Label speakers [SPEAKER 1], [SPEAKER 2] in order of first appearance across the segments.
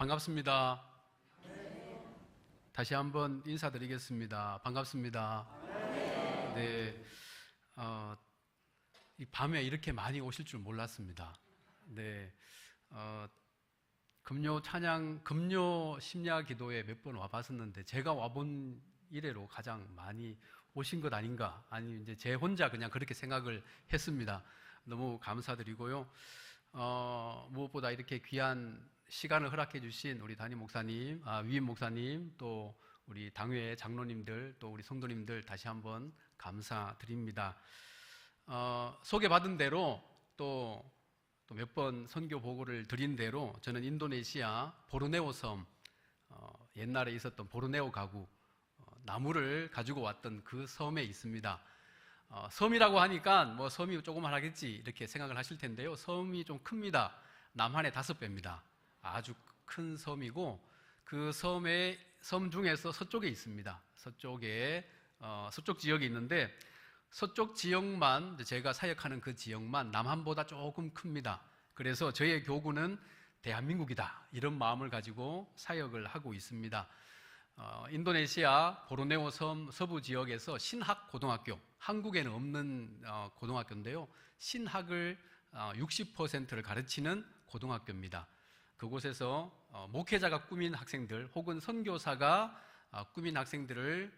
[SPEAKER 1] 반갑습니다. 다시 한번 인사드리겠습니다. 반갑습니다. 네, 이 밤에 이렇게 많이 오실 줄 몰랐습니다. 네, 금요 찬양, 금요 심야 기도에 몇 번 와봤었는데 제가 와본 이래로 가장 많이 오신 것 아닌가? 아니 이제 제 혼자 그냥 그렇게 생각을 했습니다. 너무 감사드리고요. 무엇보다 이렇게 귀한 시간을 허락해 주신 우리 담임 목사님, 위임 목사님, 또 우리 당회 장로님들, 또 우리 성도님들 다시 한번 감사드립니다. 소개받은 대로 또 몇 번 선교 보고를 드린 대로 저는 인도네시아 보르네오 섬, 옛날에 있었던 보르네오 가구, 나무를 가지고 왔던 그 섬에 있습니다. 섬이라고 하니까 뭐 섬이 조그만하겠지 이렇게 생각을 하실 텐데요. 섬이 좀 큽니다. 남한의 5배입니다. 아주 큰 섬이고 그 섬 중에서 서쪽에 있습니다. 서쪽에 서쪽 지역이 있는데 서쪽 지역만 제가 사역하는 그 지역만 남한보다 조금 큽니다. 그래서 저희의 교구는 대한민국이다 이런 마음을 가지고 사역을 하고 있습니다. 인도네시아 보르네오 섬 서부 지역에서 신학 고등학교, 한국에는 없는 고등학교인데요. 신학을 60%를 가르치는 고등학교입니다. 그곳에서 목회자가 꾸민 학생들 혹은 선교사가 꾸민 학생들을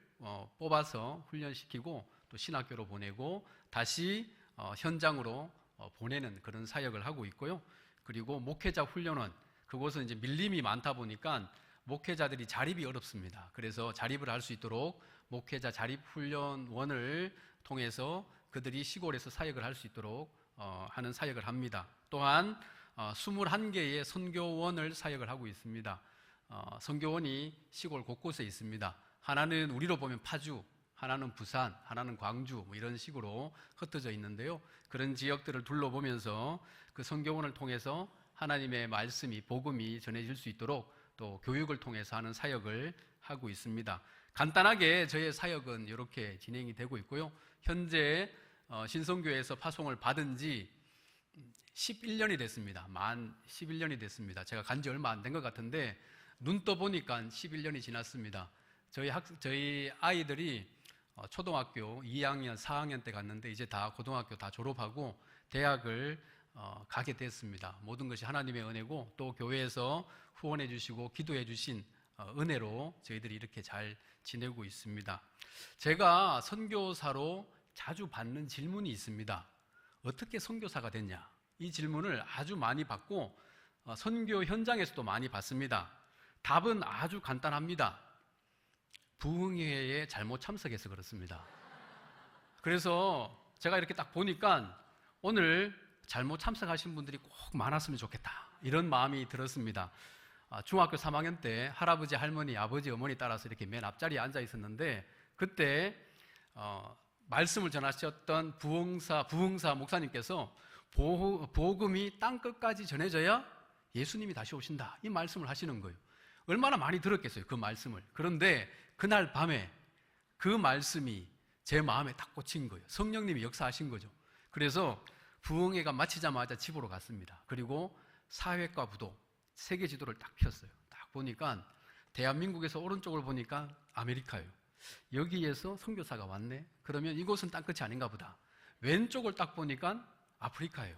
[SPEAKER 1] 뽑아서 훈련시키고 또 신학교로 보내고 다시 현장으로 보내는 그런 사역을 하고 있고요. 그리고 목회자 훈련원, 그곳은 이제 밀림이 많다 보니까 목회자들이 자립이 어렵습니다. 그래서 자립을 할 수 있도록 목회자 자립훈련원을 통해서 그들이 시골에서 사역을 할 수 있도록 하는 사역을 합니다. 또한 21개의 선교원을 사역을 하고 있습니다. 선교원이 시골 곳곳에 있습니다. 하나는 우리로 보면 파주, 하나는 부산, 하나는 광주 뭐 이런 식으로 흩어져 있는데요. 그런 지역들을 둘러보면서 그 선교원을 통해서 하나님의 말씀이, 복음이 전해질 수 있도록 또 교육을 통해서 하는 사역을 하고 있습니다. 간단하게 저의 사역은 이렇게 진행이 되고 있고요. 현재 신성교회에서 파송을 받은 지 11년이 됐습니다. 만 11년이 됐습니다. 제가 간 지 얼마 안 된 것 같은데 눈 떠보니까 11년이 지났습니다. 저희 아이들이 초등학교 2학년, 4학년 때 갔는데 이제 다 고등학교 다 졸업하고 대학을 가게 됐습니다. 모든 것이 하나님의 은혜고 또 교회에서 후원해 주시고 기도해 주신 은혜로 저희들이 이렇게 잘 지내고 있습니다. 제가 선교사로 자주 받는 질문이 있습니다. 어떻게 선교사가 됐냐? 이 질문을 아주 많이 받고 선교 현장에서도 많이 받습니다. 답은 아주 간단합니다. 부흥회에 잘못 참석해서 그렇습니다. 그래서 제가 이렇게 딱 보니까 오늘 잘못 참석하신 분들이 꼭 많았으면 좋겠다 이런 마음이 들었습니다. 중학교 3학년 때 할아버지, 할머니, 아버지, 어머니 따라서 이렇게 맨 앞자리에 앉아 있었는데 그때 말씀을 전하셨던 부흥사 목사님께서 복음이 땅끝까지 전해져야 예수님이 다시 오신다 이 말씀을 하시는 거예요. 얼마나 많이 들었겠어요 그 말씀을. 그런데 그날 밤에 그 말씀이 제 마음에 딱 꽂힌 거예요. 성령님이 역사하신 거죠. 그래서 부흥회가 마치자마자 집으로 갔습니다. 그리고 사회과 부도 세계 지도를 딱 폈어요. 딱 보니까 대한민국에서 오른쪽을 보니까 아메리카예요. 여기에서 선교사가 왔네. 그러면 이곳은 땅끝이 아닌가 보다. 왼쪽을 딱 보니까 아프리카예요.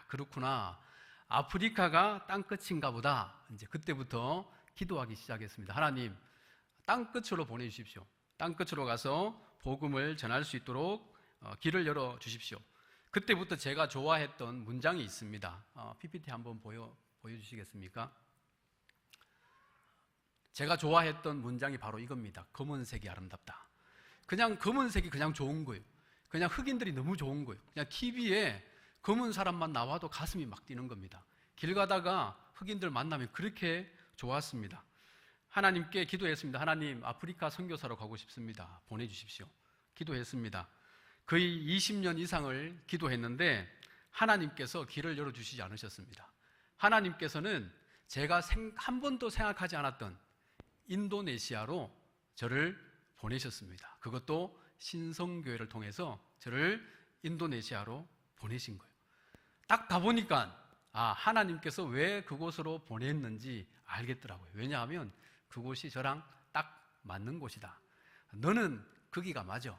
[SPEAKER 1] 그렇구나. 아프리카가 땅끝인가 보다. 이제 그때부터 기도하기 시작했습니다. 하나님, 땅끝으로 보내주십시오. 땅끝으로 가서 복음을 전할 수 있도록 길을 열어주십시오. 그때부터 제가 좋아했던 문장이 있습니다. PPT 한번 보여주시겠습니까? 제가 좋아했던 문장이 바로 이겁니다. 검은색이 아름답다. 그냥 검은색이 그냥 좋은 거예요. 그냥 흑인들이 너무 좋은 거예요. 그냥 TV에 검은 사람만 나와도 가슴이 막 뛰는 겁니다. 길 가다가 흑인들 만나면 그렇게 좋았습니다. 하나님께 기도했습니다. 하나님, 아프리카 선교사로 가고 싶습니다. 보내주십시오. 기도했습니다. 거의 20년 이상을 기도했는데 하나님께서 길을 열어주시지 않으셨습니다. 하나님께서는 제가 한 번도 생각하지 않았던 인도네시아로 저를 보내셨습니다. 그것도 신성교회를 통해서 저를 인도네시아로 보내신 거예요. 딱 가보니까 하나님께서 왜 그곳으로 보냈는지 알겠더라고요. 왜냐하면 그곳이 저랑 딱 맞는 곳이다. 너는 거기가 맞아.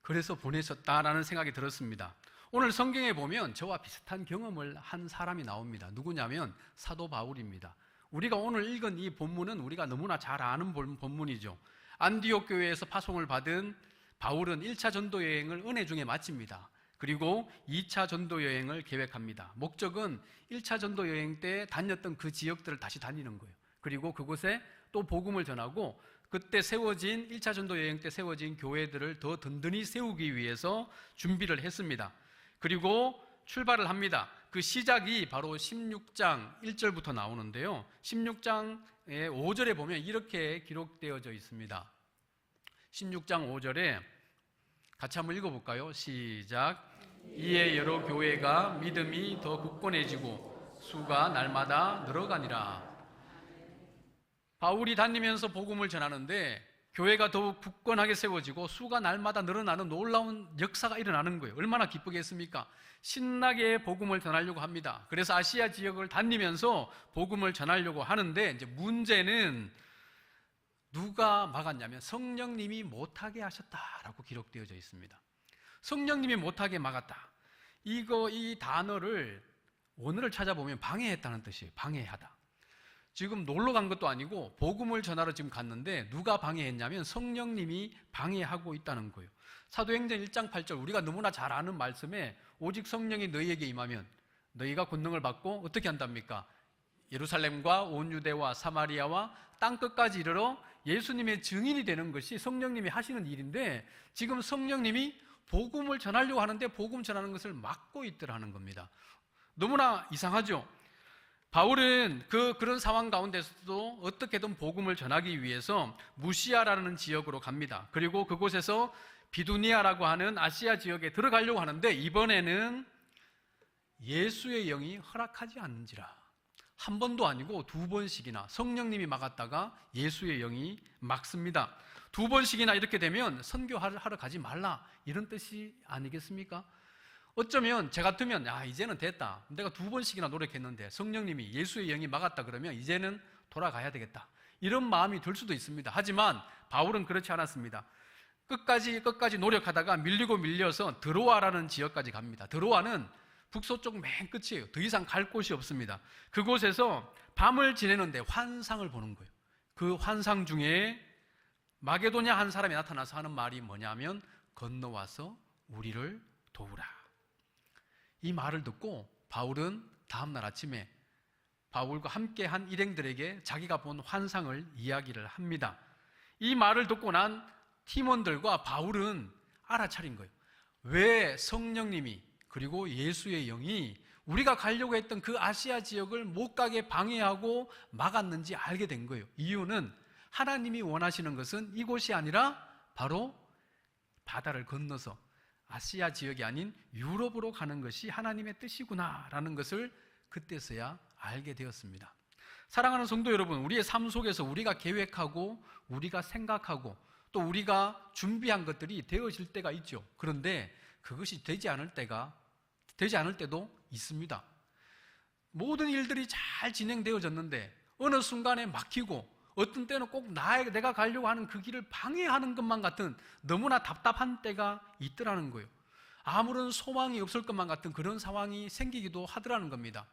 [SPEAKER 1] 그래서 보내셨다라는 생각이 들었습니다. 오늘 성경에 보면 저와 비슷한 경험을 한 사람이 나옵니다. 누구냐면 사도 바울입니다. 우리가 오늘 읽은 이 본문은 우리가 너무나 잘 아는 본문이죠. 안디옥 교회에서 파송을 받은 바울은 1차 전도 여행을 은혜 중에 마칩니다. 그리고 2차 전도 여행을 계획합니다. 목적은 1차 전도 여행 때 다녔던 그 지역들을 다시 다니는 거예요. 그리고 그곳에 또 복음을 전하고 그때 세워진 1차 전도 여행 때 세워진 교회들을 더 든든히 세우기 위해서 준비를 했습니다. 그리고 출발을 합니다. 그 시작이 바로 16장 1절부터 나오는데요. 16장의 5절에 보면 이렇게 기록되어져 있습니다. 16장 5절에 같이 한번 읽어볼까요? 시작. 이에 여러 교회가 믿음이 더 굳건해지고 수가 날마다 늘어가니라. 바울이 다니면서 복음을 전하는데 교회가 더욱 굳건하게 세워지고 수가 날마다 늘어나는 놀라운 역사가 일어나는 거예요. 얼마나 기쁘겠습니까? 신나게 복음을 전하려고 합니다. 그래서 아시아 지역을 다니면서 복음을 전하려고 하는데 이제 문제는 누가 막았냐면 성령님이 못하게 하셨다라고 기록되어져 있습니다. 성령님이 못하게 막았다. 이 단어를 원어를 찾아보면 방해했다는 뜻이에요. 방해하다. 지금 놀러 간 것도 아니고 복음을 전하러 지금 갔는데 누가 방해했냐면 성령님이 방해하고 있다는 거예요. 사도행전 1장 8절 우리가 너무나 잘 아는 말씀에 오직 성령이 너희에게 임하면 너희가 권능을 받고 어떻게 한답니까? 예루살렘과 온 유대와 사마리아와 땅끝까지 이르러 예수님의 증인이 되는 것이 성령님이 하시는 일인데 지금 성령님이 복음을 전하려고 하는데 복음 전하는 것을 막고 있더라는 겁니다. 너무나 이상하죠? 바울은 그런 상황 가운데서도 어떻게든 복음을 전하기 위해서 무시아라는 지역으로 갑니다. 그리고 그곳에서 비두니아라고 하는 아시아 지역에 들어가려고 하는데 이번에는 예수의 영이 허락하지 않는지라. 한 번도 아니고 두 번씩이나 성령님이 막았다가 예수의 영이 막습니다. 두 번씩이나 이렇게 되면 선교하러 가지 말라 이런 뜻이 아니겠습니까? 어쩌면 제 같으면 이제는 됐다. 내가 두 번씩이나 노력했는데 성령님이 예수의 영이 막았다 그러면 이제는 돌아가야 되겠다. 이런 마음이 들 수도 있습니다. 하지만 바울은 그렇지 않았습니다. 끝까지 노력하다가 밀려서 드로아라는 지역까지 갑니다. 드로아는 북서쪽 맨 끝이에요. 더 이상 갈 곳이 없습니다. 그곳에서 밤을 지내는데 환상을 보는 거예요. 그 환상 중에 마게도냐 한 사람이 나타나서 하는 말이 뭐냐면 건너와서 우리를 도우라. 이 말을 듣고 바울은 다음날 아침에 바울과 함께한 일행들에게 자기가 본 환상을 이야기를 합니다. 이 말을 듣고 난 팀원들과 바울은 알아차린 거예요. 왜 성령님이 그리고 예수의 영이 우리가 가려고 했던 그 아시아 지역을 못 가게 방해하고 막았는지 알게 된 거예요. 이유는 하나님이 원하시는 것은 이곳이 아니라 바로 바다를 건너서 아시아 지역이 아닌 유럽으로 가는 것이 하나님의 뜻이구나라는 것을 그때서야 알게 되었습니다. 사랑하는 성도 여러분, 우리의 삶 속에서 우리가 계획하고 우리가 생각하고 또 우리가 준비한 것들이 되어질 때가 있죠. 그런데 그것이 되지 않을 때도 있습니다. 모든 일들이 잘 진행되어졌는데 어느 순간에 막히고 어떤 때는 꼭 내가 가려고 하는 그 길을 방해하는 것만 같은 너무나 답답한 때가 있더라는 거예요. 아무런 소망이 없을 것만 같은 그런 상황이 생기기도 하더라는 겁니다.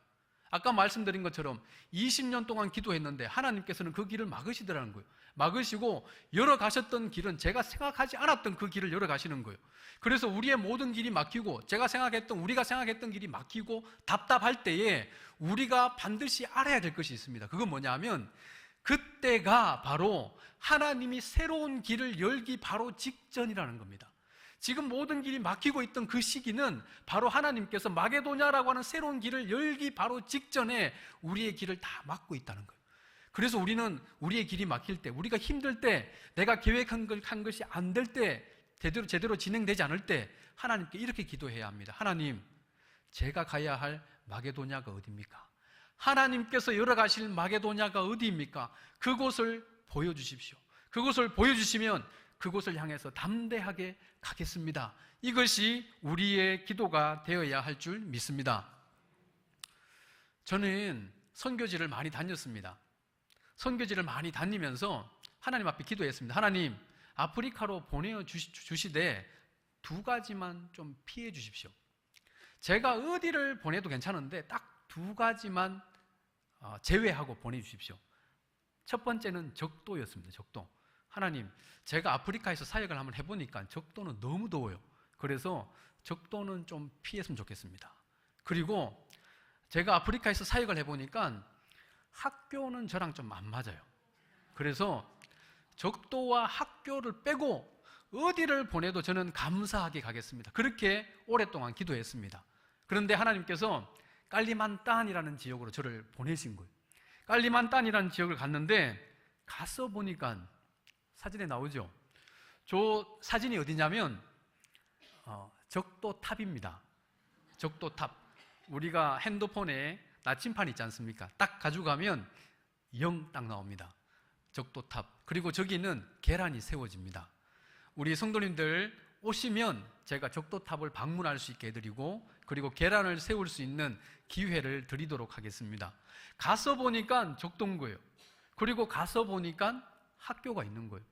[SPEAKER 1] 아까 말씀드린 것처럼 20년 동안 기도했는데 하나님께서는 그 길을 막으시더라는 거예요. 막으시고 열어가셨던 길은 제가 생각하지 않았던 그 길을 열어가시는 거예요. 그래서 우리의 모든 길이 막히고 우리가 생각했던 길이 막히고 답답할 때에 우리가 반드시 알아야 될 것이 있습니다. 그건 뭐냐면 그때가 바로 하나님이 새로운 길을 열기 바로 직전이라는 겁니다. 지금 모든 길이 막히고 있던 그 시기는 바로 하나님께서 마게도냐라고 하는 새로운 길을 열기 바로 직전에 우리의 길을 다 막고 있다는 거예요. 그래서 우리는 우리의 길이 막힐 때, 우리가 힘들 때, 내가 계획한 것이 안 될 때, 제대로 진행되지 않을 때 하나님께 이렇게 기도해야 합니다. 하나님, 제가 가야 할 마게도냐가 어디입니까? 하나님께서 열어가실 마게도냐가 어디입니까? 그곳을 보여주십시오. 그곳을 보여주시면 그곳을 향해서 담대하게 가겠습니다. 이것이 우리의 기도가 되어야 할 줄 믿습니다. 저는 선교지를 많이 다녔습니다. 선교지를 많이 다니면서 하나님 앞에 기도했습니다. 하나님, 아프리카로 보내주시되 2가지만 좀 피해 주십시오. 제가 어디를 보내도 괜찮은데 딱 2가지만 제외하고 보내주십시오. 첫 번째는 적도였습니다. 적도. 하나님, 제가 아프리카에서 사역을 한번 해보니까 적도는 너무 더워요. 그래서 적도는 좀 피했으면 좋겠습니다. 그리고 제가 아프리카에서 사역을 해보니까 학교는 저랑 좀 안 맞아요. 그래서 적도와 학교를 빼고 어디를 보내도 저는 감사하게 가겠습니다. 그렇게 오랫동안 기도했습니다. 그런데 하나님께서 깔리만딴이라는 지역으로 저를 보내신 거예요. 깔리만딴이라는 지역을 갔는데 가서 보니까 사진에 나오죠. 저 사진이 어디냐면 적도탑입니다. 적도탑. 우리가 핸드폰에 나침판 있지 않습니까? 딱 가져가면 0 딱 나옵니다. 적도탑. 그리고 저기는 계란이 세워집니다. 우리 성도님들 오시면 제가 적도탑을 방문할 수 있게 해드리고 그리고 계란을 세울 수 있는 기회를 드리도록 하겠습니다. 가서 보니까 적도인 거예요. 그리고 가서 보니까 학교가 있는 거예요.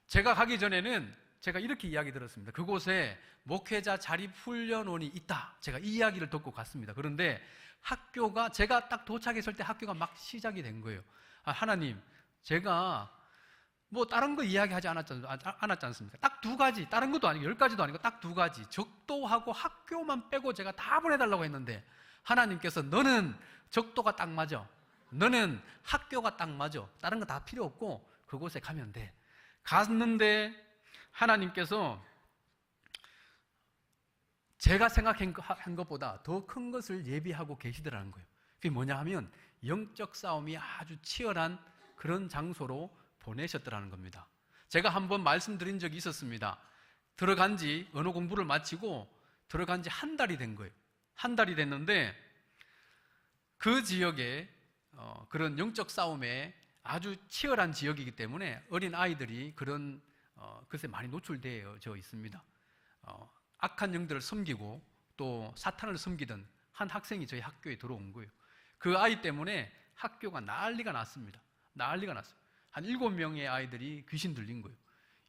[SPEAKER 1] 제가 가기 전에는 제가 이렇게 이야기 들었습니다. 그곳에 목회자 자립훈련원이 있다. 제가 이 이야기를 듣고 갔습니다. 그런데 학교가 제가 딱 도착했을 때 학교가 막 시작이 된 거예요. 하나님, 제가 뭐 다른 거 이야기하지 않았지 않습니까? 딱 2가지, 다른 것도 아니고 10가지도 아니고 딱 2가지, 적도하고 학교만 빼고 제가 다 보내달라고 했는데 하나님께서 너는 적도가 딱 맞아, 너는 학교가 딱 맞아, 다른 거 다 필요 없고 그곳에 가면 돼. 갔는데 하나님께서 제가 생각한 것보다 더 큰 것을 예비하고 계시더라는 거예요. 그게 뭐냐 하면 영적 싸움이 아주 치열한 그런 장소로 보내셨더라는 겁니다. 제가 한번 말씀드린 적이 있었습니다. 들어간 지 언어 공부를 마치고 들어간 지 1달이 된 거예요. 1달이 됐는데 그 지역에 그런 영적 싸움에 아주 치열한 지역이기 때문에 어린 아이들이 그런 것에 많이 노출되어 있습니다. 악한 영들을 섬기고 또 사탄을 섬기던 한 학생이 저희 학교에 들어온 거예요. 그 아이 때문에 학교가 난리가 났습니다. 난리가 났어요. 한 7명의 아이들이 귀신 들린 거예요.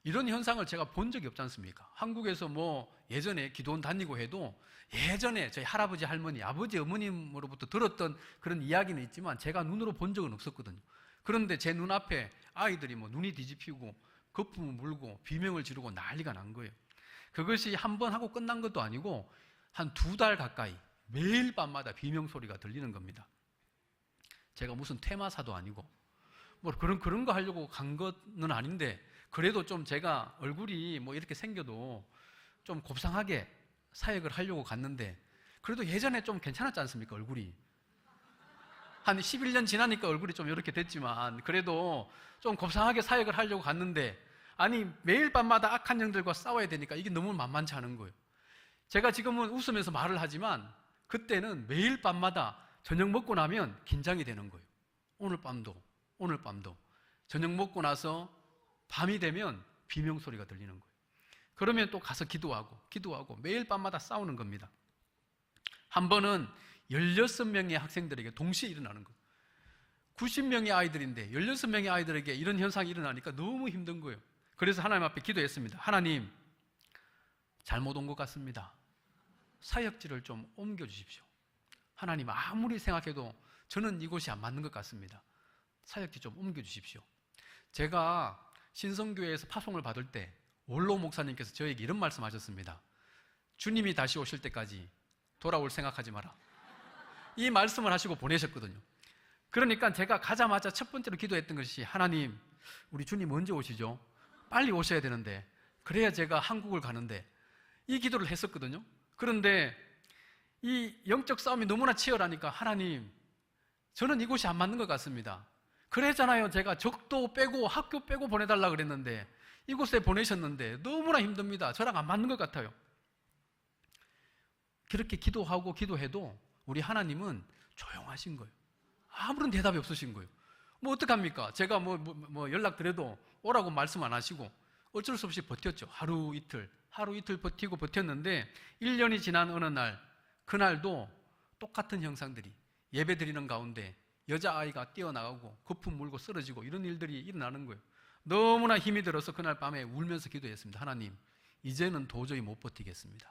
[SPEAKER 1] 이런 현상을 제가 본 적이 없지 않습니까? 한국에서 뭐 예전에 기도원 다니고 해도 예전에 저희 할아버지, 할머니, 아버지, 어머님으로부터 들었던 그런 이야기는 있지만 제가 눈으로 본 적은 없었거든요. 그런데 제 눈앞에 아이들이 뭐 눈이 뒤집히고 거품을 물고 비명을 지르고 난리가 난 거예요. 그것이 한 번 하고 끝난 것도 아니고 한 2달 가까이 매일 밤마다 비명 소리가 들리는 겁니다. 제가 무슨 퇴마사도 아니고 뭐 그런 거 하려고 간 거는 아닌데 그래도 좀 제가 얼굴이 뭐 이렇게 생겨도 좀 곱상하게 사역을 하려고 갔는데 그래도 예전에 좀 괜찮았지 않습니까? 얼굴이 한 11년 지나니까 얼굴이 좀 이렇게 됐지만 그래도 좀 곱상하게 사역을 하려고 갔는데 아니 매일 밤마다 악한 영들과 싸워야 되니까 이게 너무 만만치 않은 거예요. 제가 지금은 웃으면서 말을 하지만 그때는 매일 밤마다 저녁 먹고 나면 긴장이 되는 거예요. 오늘 밤도 저녁 먹고 나서 밤이 되면 비명 소리가 들리는 거예요. 그러면 또 가서 기도하고 매일 밤마다 싸우는 겁니다. 한 번은 16명의 학생들에게 동시에 일어나는 거예요. 90명의 아이들인데 16명의 아이들에게 이런 현상이 일어나니까 너무 힘든 거예요. 그래서 하나님 앞에 기도했습니다. 하나님, 잘못 온 것 같습니다. 사역지를 좀 옮겨주십시오. 하나님, 아무리 생각해도 저는 이곳이 안 맞는 것 같습니다. 사역지 좀 옮겨주십시오. 제가 신성교회에서 파송을 받을 때 원로 목사님께서 저에게 이런 말씀하셨습니다. 주님이 다시 오실 때까지 돌아올 생각하지 마라. 이 말씀을 하시고 보내셨거든요. 그러니까 제가 가자마자 첫 번째로 기도했던 것이 하나님, 우리 주님 언제 오시죠? 빨리 오셔야 되는데 그래야 제가 한국을 가는데 이 기도를 했었거든요. 그런데 이 영적 싸움이 너무나 치열하니까 하나님, 저는 이곳이 안 맞는 것 같습니다. 그랬잖아요. 제가 적도 빼고 학교 빼고 보내달라 그랬는데 이곳에 보내셨는데 너무나 힘듭니다. 저랑 안 맞는 것 같아요. 그렇게 기도하고 기도해도 우리 하나님은 조용하신 거예요. 아무런 대답이 없으신 거예요. 뭐 어떡합니까? 제가 뭐 연락드려도 오라고 말씀 안 하시고 어쩔 수 없이 버텼죠. 하루 이틀 버티고 버텼는데 1년이 지난 어느 날, 그날도 똑같은 형상들이 예배 드리는 가운데 여자아이가 뛰어나가고 거품 물고 쓰러지고 이런 일들이 일어나는 거예요. 너무나 힘이 들어서 그날 밤에 울면서 기도했습니다. 하나님, 이제는 도저히 못 버티겠습니다.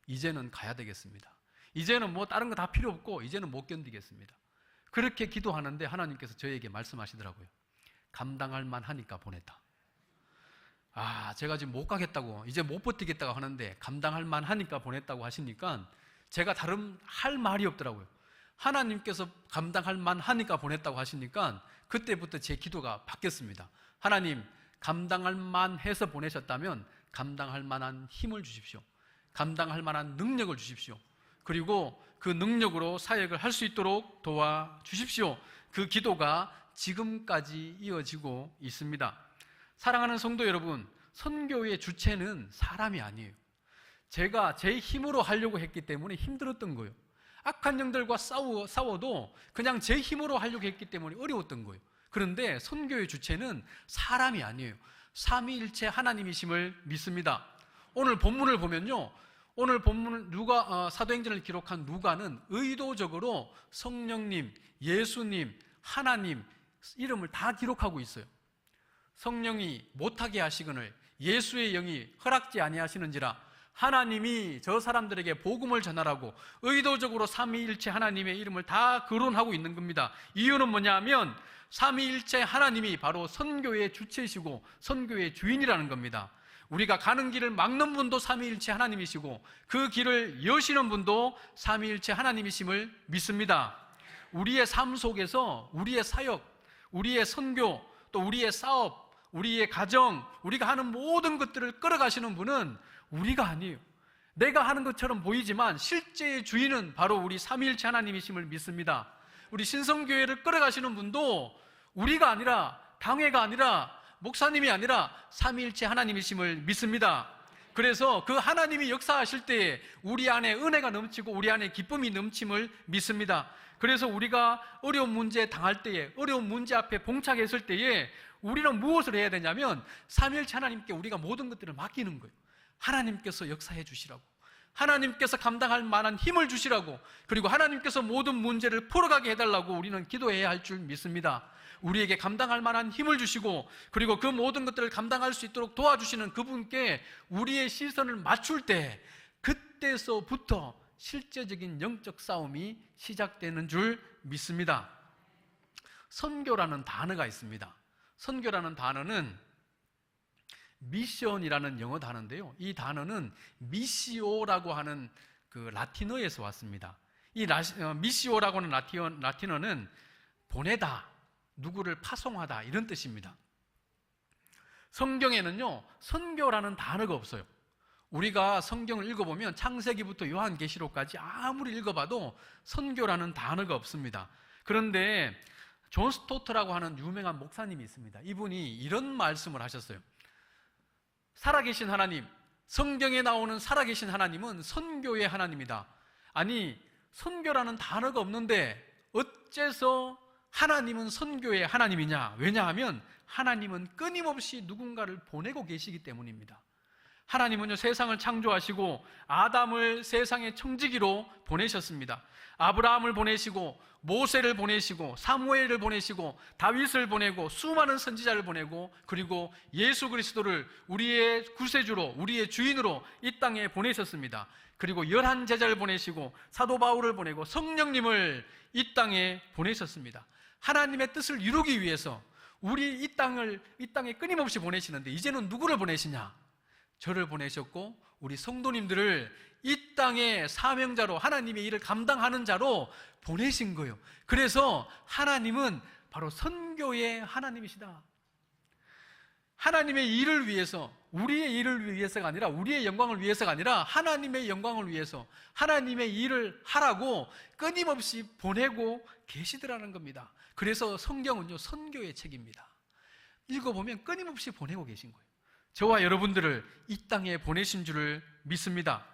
[SPEAKER 1] 이제는 가야 되겠습니다. 이제는 뭐 다른 거 다 필요 없고 이제는 못 견디겠습니다. 그렇게 기도하는데 하나님께서 저에게 말씀하시더라고요. 감당할 만하니까 보냈다. 제가 지금 못 가겠다고, 이제 못 버티겠다고 하는데 감당할 만하니까 보냈다고 하시니까 제가 다른 할 말이 없더라고요. 하나님께서 감당할 만하니까 보냈다고 하시니까 그때부터 제 기도가 바뀌었습니다. 하나님, 감당할 만해서 보내셨다면 감당할 만한 힘을 주십시오. 감당할 만한 능력을 주십시오. 그리고 그 능력으로 사역을 할 수 있도록 도와주십시오. 그 기도가 지금까지 이어지고 있습니다. 사랑하는 성도 여러분, 선교의 주체는 사람이 아니에요. 제가 제 힘으로 하려고 했기 때문에 힘들었던 거예요. 악한 영들과 싸워도 그냥 제 힘으로 하려고 했기 때문에 어려웠던 거예요. 그런데 선교의 주체는 사람이 아니에요. 삼위일체 하나님이심을 믿습니다. 오늘 본문을 보면요, 오늘 본문을 사도행전을 기록한 누가는 의도적으로 성령님, 예수님, 하나님 이름을 다 기록하고 있어요. 성령이 못하게 하시거늘 예수의 영이 허락지 아니하시는지라 하나님이 저 사람들에게 복음을 전하라고 의도적으로 삼위일체 하나님의 이름을 다 거론하고 있는 겁니다. 이유는 뭐냐면 삼위일체 하나님이 바로 선교의 주체이시고 선교의 주인이라는 겁니다. 우리가 가는 길을 막는 분도 삼위일체 하나님이시고 그 길을 여시는 분도 삼위일체 하나님이심을 믿습니다. 우리의 삶 속에서 우리의 사역, 우리의 선교, 또 우리의 사업, 우리의 가정, 우리가 하는 모든 것들을 끌어가시는 분은 우리가 아니에요. 내가 하는 것처럼 보이지만 실제의 주인은 바로 우리 삼위일체 하나님이심을 믿습니다. 우리 신성교회를 끌어가시는 분도 우리가 아니라, 당회가 아니라, 목사님이 아니라 삼위일체 하나님이심을 믿습니다. 그래서 그 하나님이 역사하실 때에 우리 안에 은혜가 넘치고 우리 안에 기쁨이 넘침을 믿습니다. 그래서 우리가 어려운 문제에 당할 때에, 어려운 문제 앞에 봉착했을 때에 우리는 무엇을 해야 되냐면 삼위일체 하나님께 우리가 모든 것들을 맡기는 거예요. 하나님께서 역사해 주시라고, 하나님께서 감당할 만한 힘을 주시라고, 그리고 하나님께서 모든 문제를 풀어가게 해달라고 우리는 기도해야 할 줄 믿습니다. 우리에게 감당할 만한 힘을 주시고 그리고 그 모든 것들을 감당할 수 있도록 도와주시는 그분께 우리의 시선을 맞출 때 그때서부터 실제적인 영적 싸움이 시작되는 줄 믿습니다. 선교라는 단어가 있습니다. 선교라는 단어는 미션이라는 영어 단어인데요, 이 단어는 미시오라고 하는 그 라틴어에서 왔습니다. 이 미시오라고 하는 라틴어는 보내다, 누구를 파송하다 이런 뜻입니다. 성경에는요, 선교라는 단어가 없어요. 우리가 성경을 읽어보면 창세기부터 요한계시록까지 아무리 읽어봐도 선교라는 단어가 없습니다. 그런데 존 스토트라고 하는 유명한 목사님이 있습니다. 이분이 이런 말씀을 하셨어요. 살아계신 하나님, 성경에 나오는 살아계신 하나님은 선교의 하나님이다. 아니, 선교라는 단어가 없는데 어째서 하나님은 선교의 하나님이냐? 왜냐하면 하나님은 끊임없이 누군가를 보내고 계시기 때문입니다. 하나님은요, 세상을 창조하시고 아담을 세상의 청지기로 보내셨습니다. 아브라함을 보내시고 모세를 보내시고 사무엘을 보내시고 다윗을 보내고 수많은 선지자를 보내고 그리고 예수 그리스도를 우리의 구세주로, 우리의 주인으로 이 땅에 보내셨습니다. 그리고 11 제자를 보내시고 사도 바울을 보내고 성령님을 이 땅에 보내셨습니다. 하나님의 뜻을 이루기 위해서 우리 이 땅에 끊임없이 보내시는데 이제는 누구를 보내시냐? 저를 보내셨고 우리 성도님들을 이 땅의 사명자로, 하나님의 일을 감당하는 자로 보내신 거예요. 그래서 하나님은 바로 선교의 하나님이시다. 하나님의 일을 위해서, 우리의 일을 위해서가 아니라, 우리의 영광을 위해서가 아니라 하나님의 영광을 위해서 하나님의 일을 하라고 끊임없이 보내고 계시더라는 겁니다. 그래서 성경은요, 선교의 책입니다. 읽어보면 끊임없이 보내고 계신 거예요. 저와 여러분들을 이 땅에 보내신 줄을 믿습니다.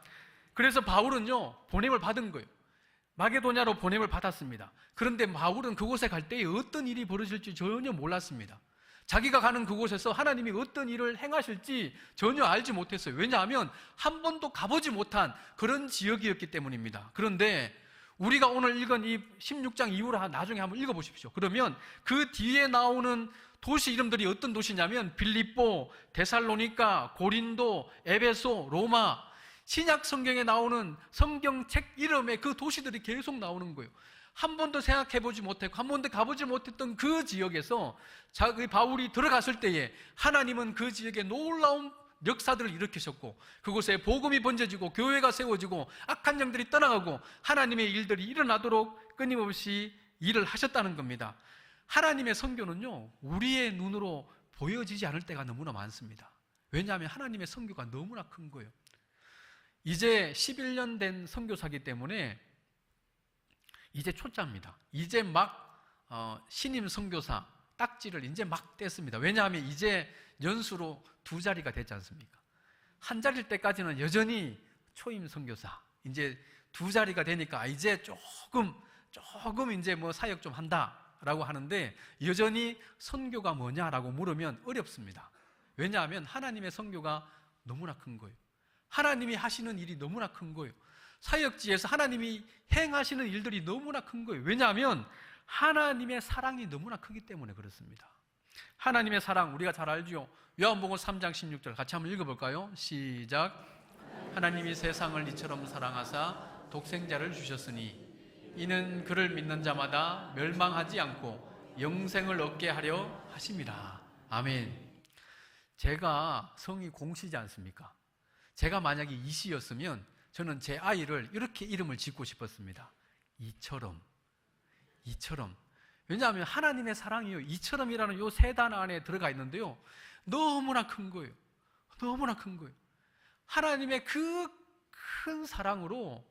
[SPEAKER 1] 그래서 바울은요, 보냄을 받은 거예요. 마게도냐로 보냄을 받았습니다. 그런데 바울은 그곳에 갈 때에 어떤 일이 벌어질지 전혀 몰랐습니다. 자기가 가는 그곳에서 하나님이 어떤 일을 행하실지 전혀 알지 못했어요. 왜냐하면 한 번도 가보지 못한 그런 지역이었기 때문입니다. 그런데 우리가 오늘 읽은 이 16장 이후로 나중에 한번 읽어보십시오. 그러면 그 뒤에 나오는 도시 이름들이 어떤 도시냐면 빌립보, 데살로니가, 고린도, 에베소, 로마, 신약 성경에 나오는 성경책 이름의 그 도시들이 계속 나오는 거예요. 한 번도 생각해보지 못했고 한 번도 가보지 못했던 그 지역에서 바울이 들어갔을 때에 하나님은 그 지역에 놀라운 역사들을 일으키셨고 그곳에 복음이 번져지고 교회가 세워지고 악한 영들이 떠나가고 하나님의 일들이 일어나도록 끊임없이 일을 하셨다는 겁니다. 하나님의 선교는요, 우리의 눈으로 보여지지 않을 때가 너무나 많습니다. 왜냐하면 하나님의 선교가 너무나 큰 거예요. 이제 11년 된 선교사기 때문에 이제 초짜입니다. 이제 막 신임 선교사 딱지를 이제 막 뗐습니다. 왜냐하면 이제 연수로 2자리가 됐지 않습니까? 한 자리일 때까지는 여전히 초임 선교사, 이제 2자리가 되니까 이제 조금 이제 뭐 사역 좀 한다라고 하는데 여전히 선교가 뭐냐라고 물으면 어렵습니다. 왜냐하면 하나님의 선교가 너무나 큰 거예요. 하나님이 하시는 일이 너무나 큰 거예요. 사역지에서 하나님이 행하시는 일들이 너무나 큰 거예요. 왜냐하면 하나님의 사랑이 너무나 크기 때문에 그렇습니다. 하나님의 사랑 우리가 잘 알죠. 요한복음 3장 16절 같이 한번 읽어볼까요? 시작. 하나님이 세상을 이처럼 사랑하사 독생자를 주셨으니 이는 그를 믿는 자마다 멸망하지 않고 영생을 얻게 하려 하심이라. 아멘. 제가 성이 공시지 않습니까? 제가 만약에 이씨였으면 저는 제 아이를 이렇게 이름을 짓고 싶었습니다. 이처럼. 왜냐하면 하나님의 사랑이요, 이처럼이라는 요 세 단어 안에 들어가 있는데요, 너무나 큰 거예요. 너무나 큰 거예요. 하나님의 그 큰 사랑으로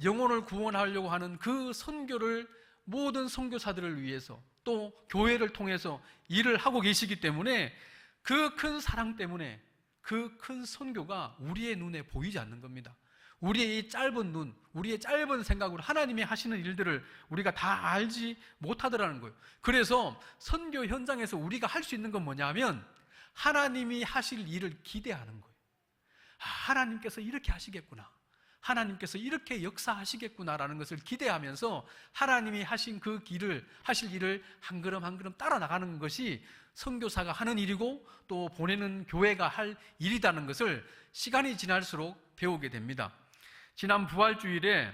[SPEAKER 1] 영혼을 구원하려고 하는 그 선교를 모든 선교사들을 위해서 또 교회를 통해서 일을 하고 계시기 때문에 그 큰 사랑 때문에 그 큰 선교가 우리의 눈에 보이지 않는 겁니다. 우리의 이 짧은 눈, 우리의 짧은 생각으로 하나님이 하시는 일들을 우리가 다 알지 못하더라는 거예요. 그래서 선교 현장에서 우리가 할 수 있는 건 뭐냐면 하나님이 하실 일을 기대하는 거예요. 하나님께서 이렇게 하시겠구나, 하나님께서 이렇게 역사하시겠구나라는 것을 기대하면서 하나님이 하신 그 길을, 하실 일을 한 걸음 한 걸음 따라 나가는 것이 선교사가 하는 일이고 또 보내는 교회가 할 일이라는 것을 시간이 지날수록 배우게 됩니다. 지난 부활주일에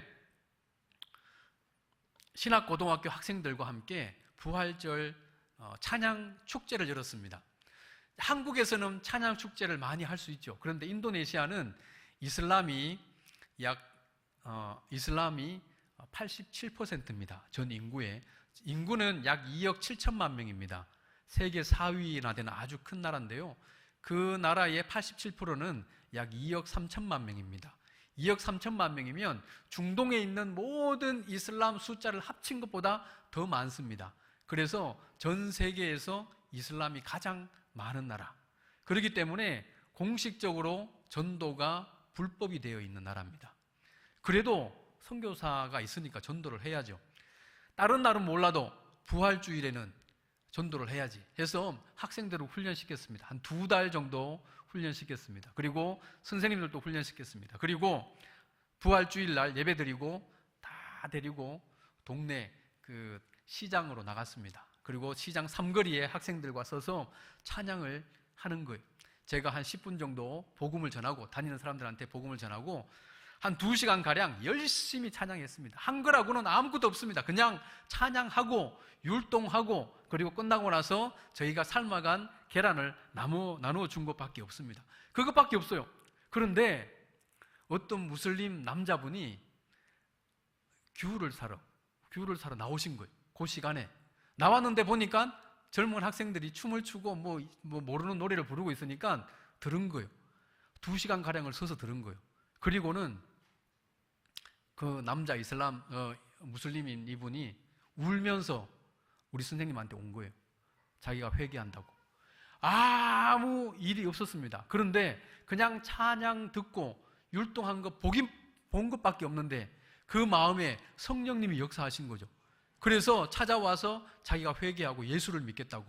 [SPEAKER 1] 신학고등학교 학생들과 함께 부활절 찬양 축제를 열었습니다. 한국에서는 찬양 축제를 많이 할 수 있죠. 그런데 인도네시아는 이슬람이 87%입니다. 전 인구의. 인구는 약 2억 7천만 명입니다. 세계 4위나 되는 아주 큰 나라인데요, 그 나라의 87%는 약 2억 3천만 명입니다. 2억 3천만 명이면 중동에 있는 모든 이슬람 숫자를 합친 것보다 더 많습니다. 그래서 전 세계에서 이슬람이 가장 많은 나라, 그렇기 때문에 공식적으로 전도가 불법이 되어 있는 나라입니다. 그래도 선교사가 있으니까 전도를 해야죠. 다른 날은 몰라도 부활주일에는 전도를 해야지 해서 학생들을 훈련시켰습니다. 한 2달 정도 훈련시켰습니다. 그리고 선생님들도 훈련시켰습니다. 그리고 부활주일 날 예배드리고 다 데리고 동네 그 시장으로 나갔습니다. 그리고 시장 삼거리에 학생들과 서서 찬양을 하는 거예요. 제가 한 10분 정도 복음을 전하고, 다니는 사람들한테 복음을 전하고 한 2시간가량 열심히 찬양했습니다. 한 거라고는 아무것도 없습니다. 그냥 찬양하고 율동하고, 그리고 끝나고 나서 저희가 삶아간 계란을 나누어 준 것밖에 없습니다. 그것밖에 없어요. 그런데 어떤 무슬림 남자분이 귤을 사러 나오신 거예요. 그 시간에 나왔는데 보니까 젊은 학생들이 춤을 추고 뭐 모르는 노래를 부르고 있으니까 들은 거예요. 2시간가량을 서서 들은 거예요. 그리고는 그 남자 이슬람 무슬림인 이분이 울면서 우리 선생님한테 온 거예요. 자기가 회개한다고. 아무 일이 없었습니다. 그런데 그냥 찬양 듣고 율동한 거 본 것밖에 없는데 그 마음에 성령님이 역사하신 거죠. 그래서 찾아와서 자기가 회개하고 예수를 믿겠다고.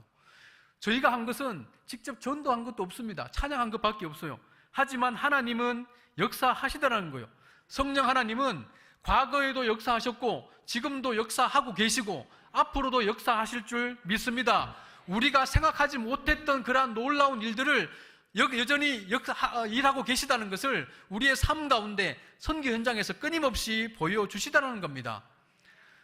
[SPEAKER 1] 저희가 한 것은 직접 전도한 것도 없습니다. 찬양한 것밖에 없어요. 하지만 하나님은 역사하시더라는 거예요. 성령 하나님은 과거에도 역사하셨고 지금도 역사하고 계시고 앞으로도 역사하실 줄 믿습니다. 우리가 생각하지 못했던 그러한 놀라운 일들을 여전히 일하고 계시다는 것을 우리의 삶 가운데 선교 현장에서 끊임없이 보여주시다는 겁니다.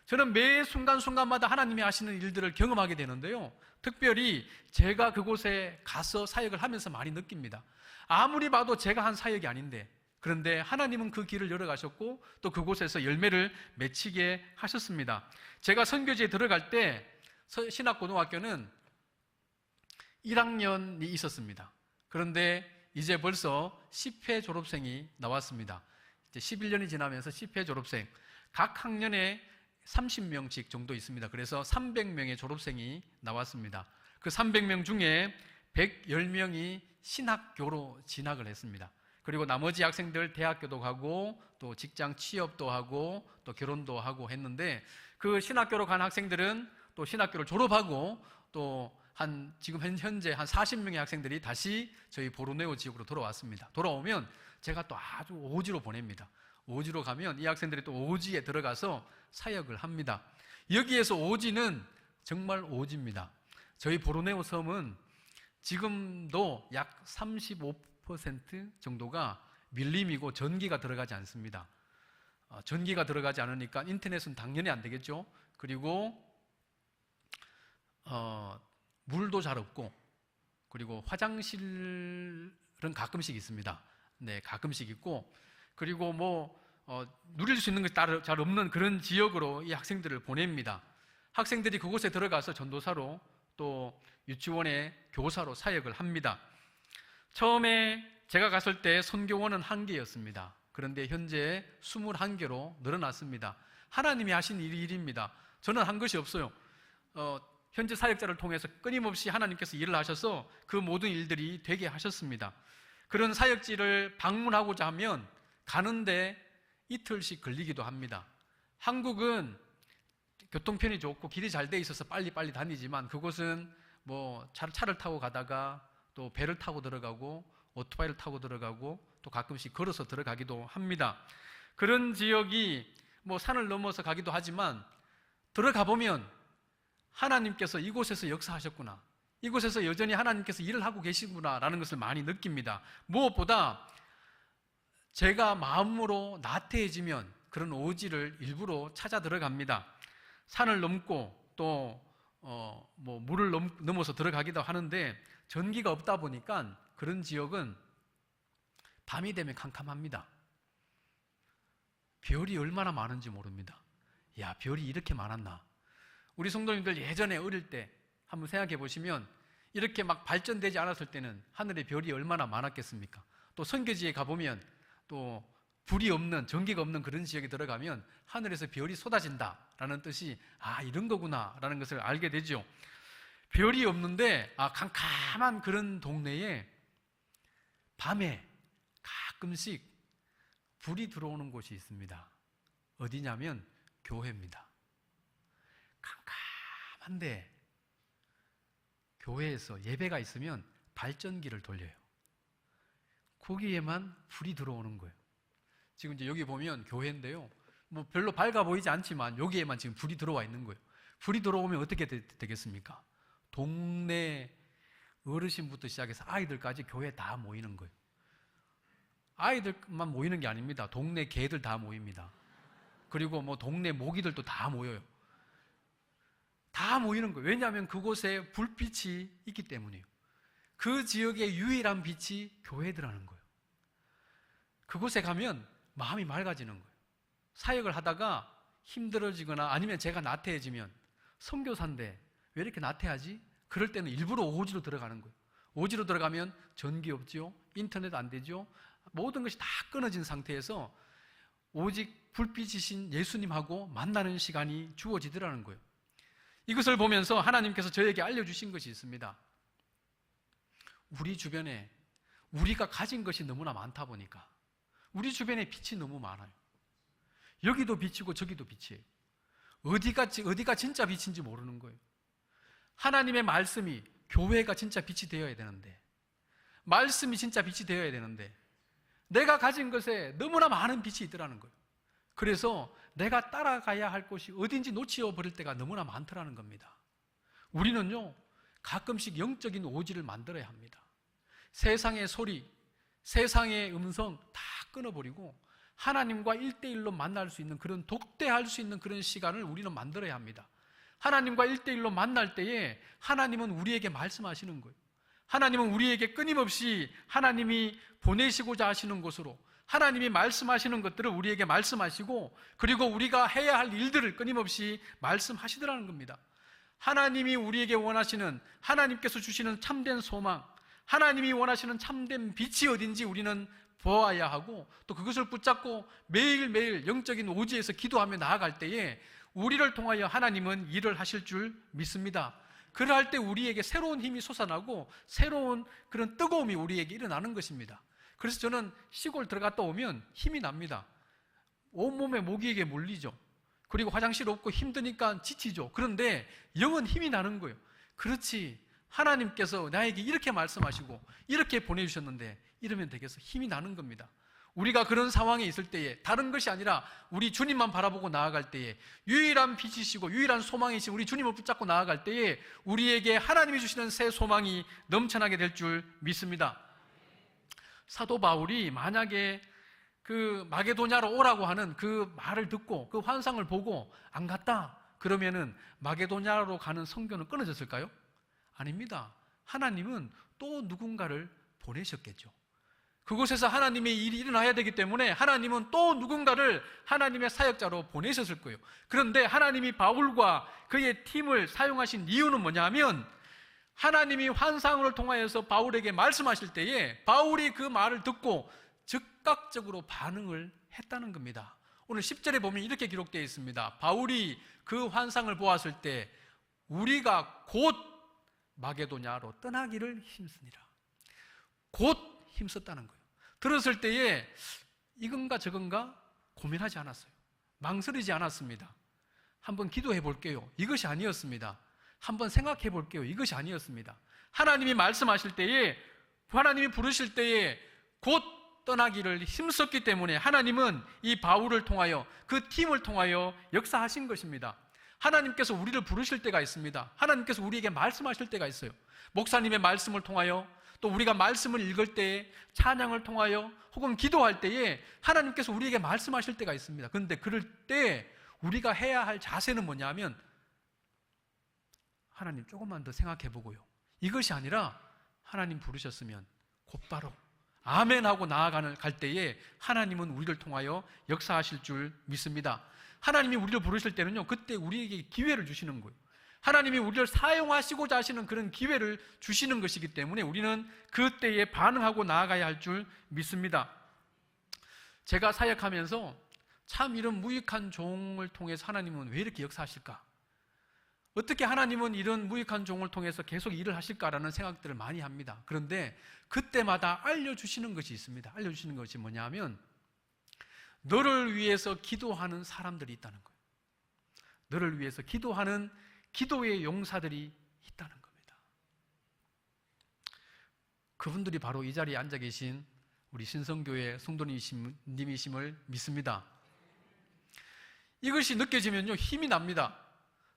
[SPEAKER 1] 저는 매 순간순간마다 하나님이 하시는 일들을 경험하게 되는데요, 특별히 제가 그곳에 가서 사역을 하면서 많이 느낍니다. 아무리 봐도 제가 한 사역이 아닌데, 그런데 하나님은 그 길을 열어가셨고 또 그곳에서 열매를 맺히게 하셨습니다. 제가 선교지에 들어갈 때 신학고등학교는 1학년이 있었습니다. 그런데 이제 벌써 10회 졸업생이 나왔습니다. 이제 11년이 지나면서 10회 졸업생, 각 학년에 30명씩 정도 있습니다. 그래서 300명의 졸업생이 나왔습니다. 그 300명 중에 110명이 신학교로 진학을 했습니다. 그리고 나머지 학생들 대학교도 가고 또 직장 취업도 하고 또 결혼도 하고 했는데, 그 신학교로 간 학생들은 또 신학교를 졸업하고 또 지금 현재 한 40명의 학생들이 다시 저희 보르네오 지역으로 돌아왔습니다. 돌아오면 제가 또 아주 오지로 보냅니다. 오지로 가면 이 학생들이 또 오지에 들어가서 사역을 합니다. 여기에서 오지는 정말 오지입니다. 저희 보르네오 섬은 지금도 약 35% 정도가 밀림이고 전기가 들어가지 않습니다. 전기가 들어가지 않으니까 인터넷은 당연히 안 되겠죠. 그리고 물도 잘 없고, 그리고 화장실은 가끔씩 있습니다. 네, 가끔씩 있고, 그리고 누릴 수 있는 것이 잘 없는 그런 지역으로 이 학생들을 보냅니다. 학생들이 그곳에 들어가서 전도사로 또 유치원의 교사로 사역을 합니다. 처음에 제가 갔을 때 선교원은 1개였습니다. 그런데 현재 21개로 늘어났습니다. 하나님이 하신 일입니다. 저는 한 것이 없어요. 현재 사역자를 통해서 끊임없이 하나님께서 일을 하셔서 그 모든 일들이 되게 하셨습니다. 그런 사역지를 방문하고자 하면 가는데 이틀씩 걸리기도 합니다. 한국은 교통편이 좋고 길이 잘 돼 있어서 빨리빨리 다니지만, 그곳은 차를 타고 가다가 또 배를 타고 들어가고 오토바이를 타고 들어가고 또 가끔씩 걸어서 들어가기도 합니다. 그런 지역이 산을 넘어서 가기도 하지만, 들어가 보면 하나님께서 이곳에서 역사하셨구나, 이곳에서 여전히 하나님께서 일을 하고 계시구나 라는 것을 많이 느낍니다. 무엇보다 제가 마음으로 나태해지면 그런 오지를 일부러 찾아 들어갑니다. 산을 넘고 또 물을 넘어서 들어가기도 하는데, 전기가 없다 보니까 그런 지역은 밤이 되면 캄캄합니다. 별이 얼마나 많은지 모릅니다. 야, 별이 이렇게 많았나? 우리 성도님들 예전에 어릴 때 한번 생각해 보시면, 이렇게 막 발전되지 않았을 때는 하늘에 별이 얼마나 많았겠습니까? 또 선교지에 가보면 또 불이 없는, 전기가 없는 그런 지역에 들어가면 하늘에서 별이 쏟아진다라는 뜻이 이런 거구나 라는 것을 알게 되죠. 별이 없는데 캄캄한 그런 동네에 밤에 가끔씩 불이 들어오는 곳이 있습니다. 어디냐면 교회입니다. 캄캄한데 교회에서 예배가 있으면 발전기를 돌려요. 거기에만 불이 들어오는 거예요. 지금 이제 여기 보면 교회인데요, 별로 밝아 보이지 않지만 여기에만 지금 불이 들어와 있는 거예요. 불이 들어오면 어떻게 되겠습니까? 동네 어르신부터 시작해서 아이들까지 교회에 다 모이는 거예요. 아이들만 모이는 게 아닙니다. 동네 개들 다 모입니다. 그리고 동네 모기들도 다 모여요. 다 모이는 거예요. 왜냐하면 그곳에 불빛이 있기 때문이에요. 그 지역의 유일한 빛이 교회더라는 거예요. 그곳에 가면 마음이 맑아지는 거예요. 사역을 하다가 힘들어지거나 아니면 제가 나태해지면, 선교사인데 왜 이렇게 나태하지? 그럴 때는 일부러 오지로 들어가는 거예요. 오지로 들어가면 전기 없죠, 인터넷 안 되죠, 모든 것이 다 끊어진 상태에서 오직 불빛이신 예수님하고 만나는 시간이 주어지더라는 거예요. 이것을 보면서 하나님께서 저에게 알려주신 것이 있습니다. 우리 주변에 우리가 가진 것이 너무나 많다 보니까 우리 주변에 빛이 너무 많아요. 여기도 빛이고 저기도 빛이에요. 어디가 진짜 빛인지 모르는 거예요. 하나님의 말씀이, 교회가 진짜 빛이 되어야 되는데, 말씀이 진짜 빛이 되어야 되는데, 내가 가진 것에 너무나 많은 빛이 있더라는 거예요. 그래서 내가 따라가야 할 곳이 어딘지 놓치어버릴 때가 너무나 많더라는 겁니다. 우리는요, 가끔씩 영적인 오지를 만들어야 합니다. 세상의 소리, 세상의 음성 다 끊어버리고 하나님과 1대1로 만날 수 있는, 그런 독대할 수 있는 그런 시간을 우리는 만들어야 합니다. 하나님과 1대1로 만날 때에 하나님은 우리에게 말씀하시는 거예요. 하나님은 우리에게 끊임없이 하나님이 보내시고자 하시는 곳으로, 하나님이 말씀하시는 것들을 우리에게 말씀하시고, 그리고 우리가 해야 할 일들을 끊임없이 말씀하시더라는 겁니다. 하나님이 우리에게 원하시는, 하나님께서 주시는 참된 소망, 하나님이 원하시는 참된 빛이 어딘지 우리는 보아야 하고, 또 그것을 붙잡고 매일매일 영적인 오지에서 기도하며 나아갈 때에 우리를 통하여 하나님은 일을 하실 줄 믿습니다. 그럴 때 우리에게 새로운 힘이 솟아나고 새로운 그런 뜨거움이 우리에게 일어나는 것입니다. 그래서 저는 시골 들어갔다 오면 힘이 납니다. 온몸에 모기에게 물리죠. 그리고 화장실 없고 힘드니까 지치죠. 그런데 영은 힘이 나는 거예요. 그렇지, 하나님께서 나에게 이렇게 말씀하시고 이렇게 보내주셨는데 이러면 되겠어. 힘이 나는 겁니다. 우리가 그런 상황에 있을 때에 다른 것이 아니라 우리 주님만 바라보고 나아갈 때에, 유일한 빛이시고 유일한 소망이신 우리 주님을 붙잡고 나아갈 때에 우리에게 하나님이 주시는 새 소망이 넘쳐나게 될 줄 믿습니다. 사도 바울이 만약에 그 마게도냐로 오라고 하는 그 말을 듣고 그 환상을 보고 안 갔다 그러면은 마게도냐로 가는 선교는 끊어졌을까요? 아닙니다. 하나님은 또 누군가를 보내셨겠죠. 그곳에서 하나님의 일이 일어나야 되기 때문에 하나님은 또 누군가를 하나님의 사역자로 보내셨을 거예요. 그런데 하나님이 바울과 그의 팀을 사용하신 이유는 뭐냐 하면, 하나님이 환상을 통하여서 바울에게 말씀하실 때에 바울이 그 말을 듣고 즉각적으로 반응을 했다는 겁니다. 오늘 10절에 보면 이렇게 기록되어 있습니다. 바울이 그 환상을 보았을 때 우리가 곧 마게도냐로 떠나기를 힘쓰니라. 곧 힘썼다는 거예요. 들었을 때에 이건가 저건가 고민하지 않았어요. 망설이지 않았습니다. 한번 기도해 볼게요. 이것이 아니었습니다. 한번 생각해 볼게요. 이것이 아니었습니다. 하나님이 말씀하실 때에, 하나님이 부르실 때에 곧 떠나기를 힘썼기 때문에 하나님은 이 바울을 통하여, 그 팀을 통하여 역사하신 것입니다. 하나님께서 우리를 부르실 때가 있습니다. 하나님께서 우리에게 말씀하실 때가 있어요. 목사님의 말씀을 통하여, 또 우리가 말씀을 읽을 때에, 찬양을 통하여, 혹은 기도할 때에 하나님께서 우리에게 말씀하실 때가 있습니다. 그런데 그럴 때 우리가 해야 할 자세는 뭐냐면, 하나님 조금만 더 생각해 보고요. 이것이 아니라 하나님 부르셨으면 곧바로 아멘 하고 갈 때에 하나님은 우리를 통하여 역사하실 줄 믿습니다. 하나님이 우리를 부르실 때는요, 그때 우리에게 기회를 주시는 거예요. 하나님이 우리를 사용하시고자 하시는 그런 기회를 주시는 것이기 때문에 우리는 그때에 반응하고 나아가야 할 줄 믿습니다. 제가 사역하면서 참 이런 무익한 종을 통해서 하나님은 왜 이렇게 역사하실까? 어떻게 하나님은 이런 무익한 종을 통해서 계속 일을 하실까라는 생각들을 많이 합니다. 그런데 그때마다 알려주시는 것이 있습니다. 알려주시는 것이 뭐냐 하면, 너를 위해서 기도하는 사람들이 있다는 거예요. 너를 위해서 기도하는 기도의 용사들이 있다는 겁니다. 그분들이 바로 이 자리에 앉아 계신 우리 신성교회 성도님이심을 믿습니다. 이것이 느껴지면요, 힘이 납니다.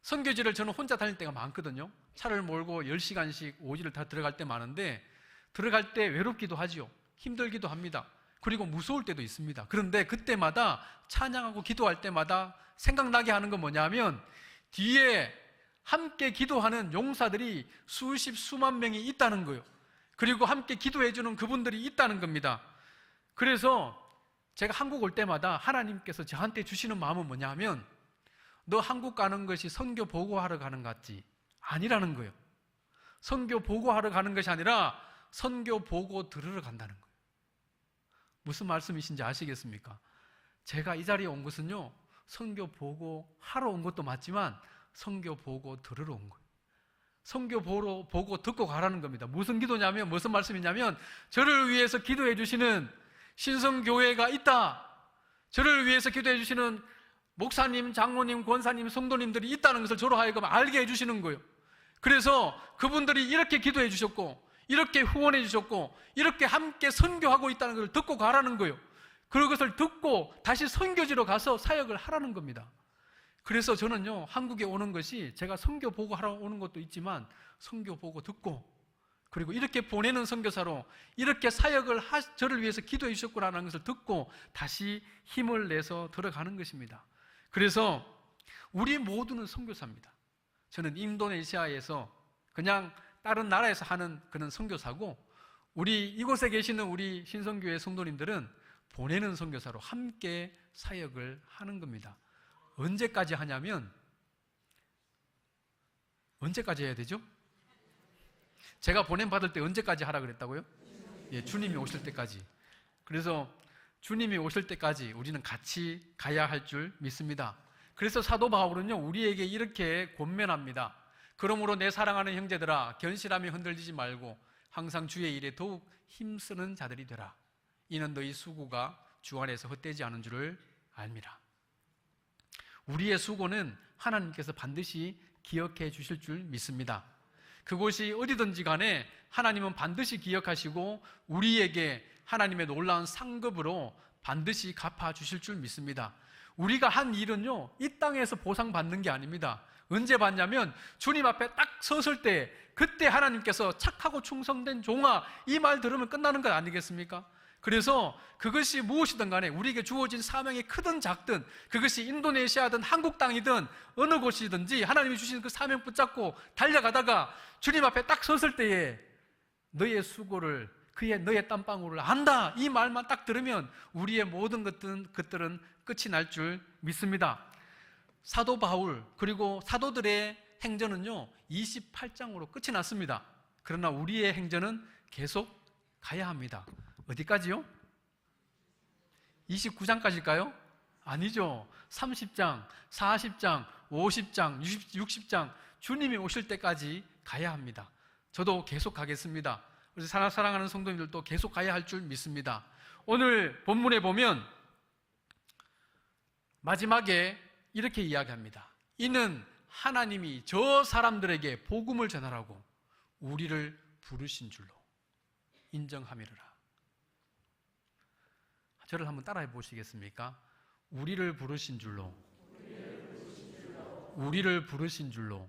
[SPEAKER 1] 선교지를 저는 혼자 다닐 때가 많거든요. 차를 몰고 10시간씩 오지를 다 들어갈 때 많은데, 들어갈 때 외롭기도 하죠. 힘들기도 합니다. 그리고 무서울 때도 있습니다. 그런데 그때마다 찬양하고 기도할 때마다 생각나게 하는 건 뭐냐면, 뒤에 함께 기도하는 용사들이 수십 수만 명이 있다는 거예요. 그리고 함께 기도해주는 그분들이 있다는 겁니다. 그래서 제가 한국 올 때마다 하나님께서 저한테 주시는 마음은 뭐냐 하면, 너 한국 가는 것이 선교 보고하러 가는 것 같지? 아니라는 거예요. 선교 보고하러 가는 것이 아니라 선교 보고 들으러 간다는 거예요. 무슨 말씀이신지 아시겠습니까? 제가 이 자리에 온 것은요, 선교 보고하러 온 것도 맞지만 선교 보고 들으러 온 거예요. 선교 보고 듣고 가라는 겁니다. 무슨 기도냐면, 무슨 말씀이냐면, 저를 위해서 기도해 주시는 신성교회가 있다. 저를 위해서 기도해 주시는 목사님, 장로님, 권사님, 성도님들이 있다는 것을 저로 하여금 알게 해주시는 거예요. 그래서 그분들이 이렇게 기도해 주셨고, 이렇게 후원해 주셨고, 이렇게 함께 선교하고 있다는 것을 듣고 가라는 거예요. 그것을 듣고 다시 선교지로 가서 사역을 하라는 겁니다. 그래서 저는요, 한국에 오는 것이 제가 선교 보고 하러 오는 것도 있지만 선교 보고 듣고, 그리고 이렇게 보내는 선교사로 이렇게 사역을 저를 위해서 기도해 주셨구나라는 것을 듣고 다시 힘을 내서 들어가는 것입니다. 그래서 우리 모두는 선교사입니다. 저는 인도네시아에서 그냥 다른 나라에서 하는 그런 선교사고, 우리 이곳에 계시는 우리 신성교회 성도님들은 보내는 선교사로 함께 사역을 하는 겁니다. 언제까지 하냐면, 언제까지 해야 되죠? 제가 보냄받을 때 언제까지 하라 그랬다고요? 예, 주님이 오실 때까지. 그래서 주님이 오실 때까지 우리는 같이 가야 할 줄 믿습니다. 그래서 사도 바울은요, 우리에게 이렇게 권면합니다. 그러므로 내 사랑하는 형제들아, 견실함이 흔들리지 말고 항상 주의 일에 더욱 힘쓰는 자들이 되라. 이는 너희 수고가 주 안에서 헛되지 않은 줄을 알미라. 우리의 수고는 하나님께서 반드시 기억해 주실 줄 믿습니다. 그곳이 어디든지 간에 하나님은 반드시 기억하시고 우리에게 하나님의 놀라운 상급으로 반드시 갚아 주실 줄 믿습니다. 우리가 한 일은요, 이 땅에서 보상받는 게 아닙니다. 언제 받냐면 주님 앞에 딱 섰을 때, 그때 하나님께서 착하고 충성된 종아, 이 말 들으면 끝나는 것 아니겠습니까? 그래서 그것이 무엇이든 간에 우리에게 주어진 사명이 크든 작든, 그것이 인도네시아든 한국 땅이든 어느 곳이든지 하나님이 주신 그 사명 붙잡고 달려가다가 주님 앞에 딱 섰을 때에 너의 수고를, 너의 땀방울을 안다, 이 말만 딱 들으면 우리의 모든 것들은 끝이 날 줄 믿습니다. 사도 바울 그리고 사도들의 행전은요 28장으로 끝이 났습니다. 그러나 우리의 행전은 계속 가야 합니다. 어디까지요? 29장까지일까요? 아니죠. 30장, 40장, 50장, 60장, 주님이 오실 때까지 가야 합니다. 저도 계속 가겠습니다. 그래서 사랑하는 성도님들도 계속 가야 할 줄 믿습니다. 오늘 본문에 보면 마지막에 이렇게 이야기합니다. 이는 하나님이 저 사람들에게 복음을 전하라고 우리를 부르신 줄로 인정함이로라. 저를 한번 따라해 보시겠습니까? 우리를 부르신 줄로, 우리를 부르신 줄로.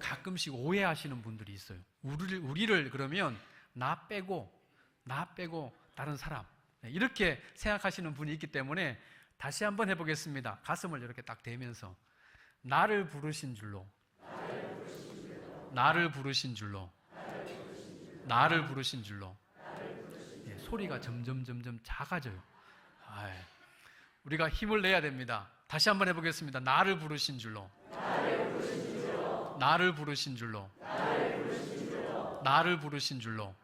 [SPEAKER 1] 가끔씩 오해하시는 분들이 있어요. 우리를 그러면 나 빼고 다른 사람, 이렇게 생각하시는 분이 있기 때문에 다시 한번 해보겠습니다. 가슴을 이렇게 딱 대면서 나를 부르신 줄로, 나를 부르신 줄로, 나를 부르신 줄로. 예, 소리가 점점 작아져요. 우리가 힘을 내야 됩니다. 다시 한번 해보겠습니다. 나를 부르신 줄로, 나를 부르신 줄로, 나를 부르신 줄로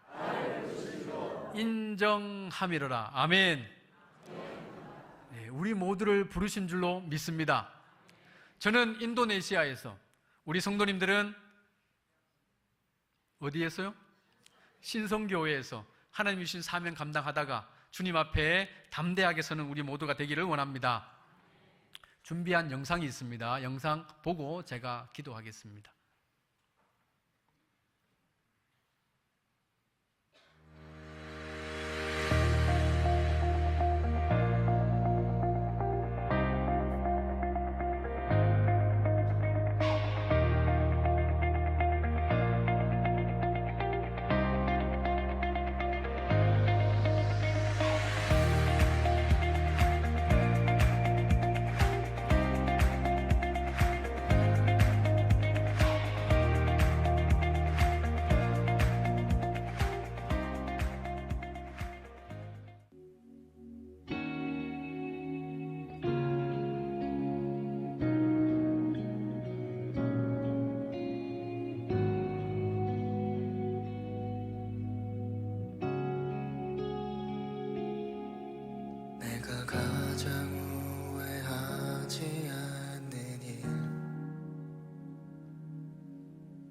[SPEAKER 1] 인정함이로라. 아멘. 네, 우리 모두를 부르신 줄로 믿습니다. 저는 인도네시아에서, 우리 성도님들은 어디에서요? 신성교회에서 하나님이 주신 사명 감당하다가 주님 앞에 담대하게 서는 우리 모두가 되기를 원합니다. 준비한 영상이 있습니다. 영상 보고 제가 기도하겠습니다.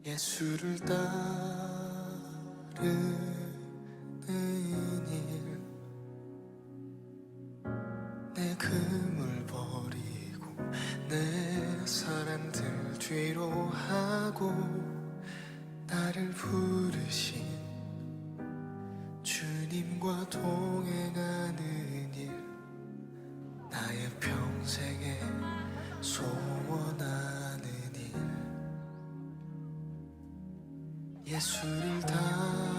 [SPEAKER 2] 예수를 따르는 일, 내 금을 버리고 내 사랑들 뒤로 하고 나를 부르신 주님 주님과 동행하는 일 나의 평생에 소원하는 일 예수를 닮아가는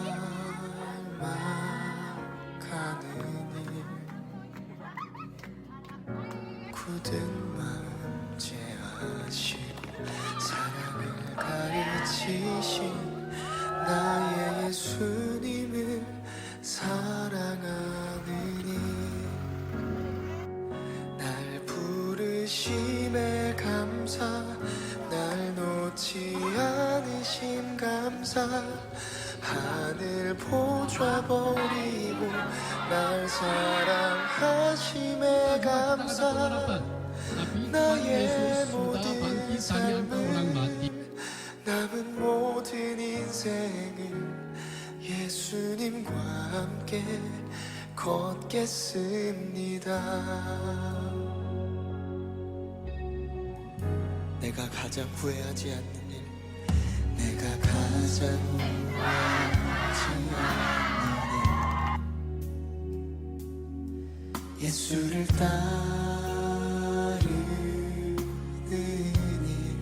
[SPEAKER 2] 일 굳은 마음 제하시고 사랑을 가르치신 나의 예수님을 사랑하느니 날 부르심에 감사 날 놓지 않으심 감사 하늘 보좌 버리고 날 사랑하심에 감사 나의 모든 삶을 남은 모든 인생을 예수님과 함께 걷겠습니다. 내가 가장 후회하지 않는 일 내가 가장 후회하지 않는 일 예수를 따르는 일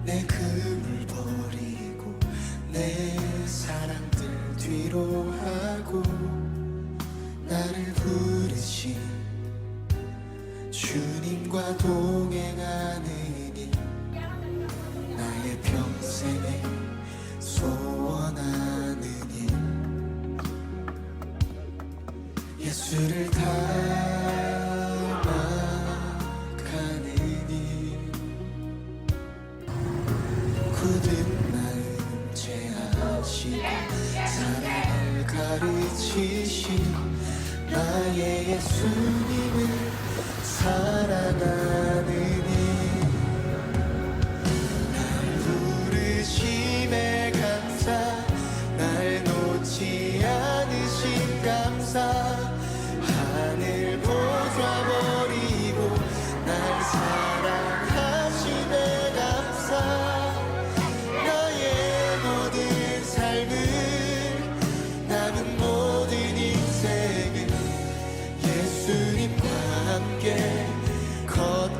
[SPEAKER 2] 내 금을 버리고 내 사랑들 뒤로 하고 나를 부르신 주님과 동행하는 일 나의 평생에 소원하는 일 예수를 닮아가는 일 굳은 마음 제하시고 사랑을 가르치신 나의 예수님을 사랑하는 일 날 부르심에 감사 날 놓지 않으신 감사 하늘 보좌 버리고 날 사랑하심에 감사 나의 모든 삶을 남은 모든 인생을 예수님과 함께 걷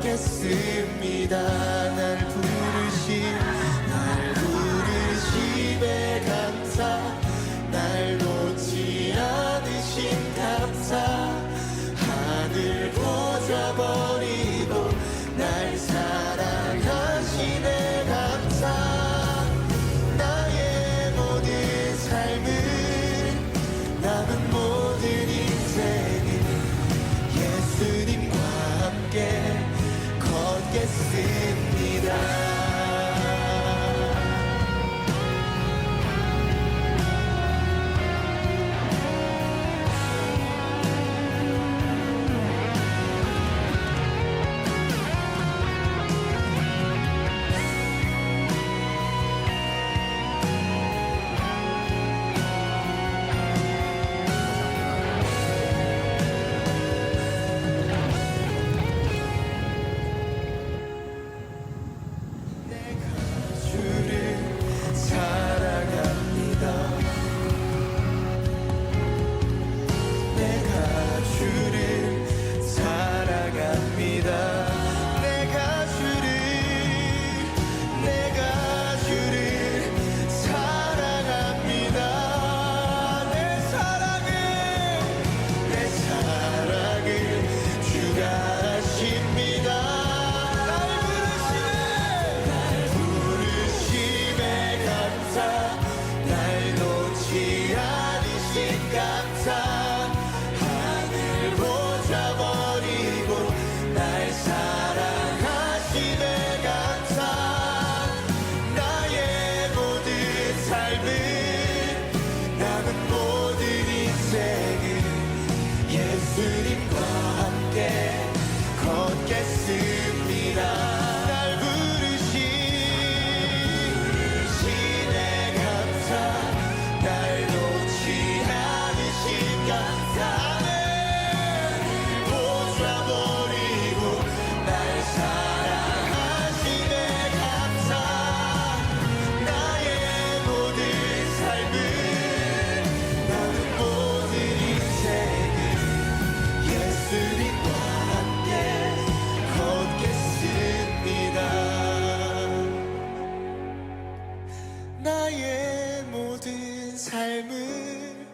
[SPEAKER 2] 삶을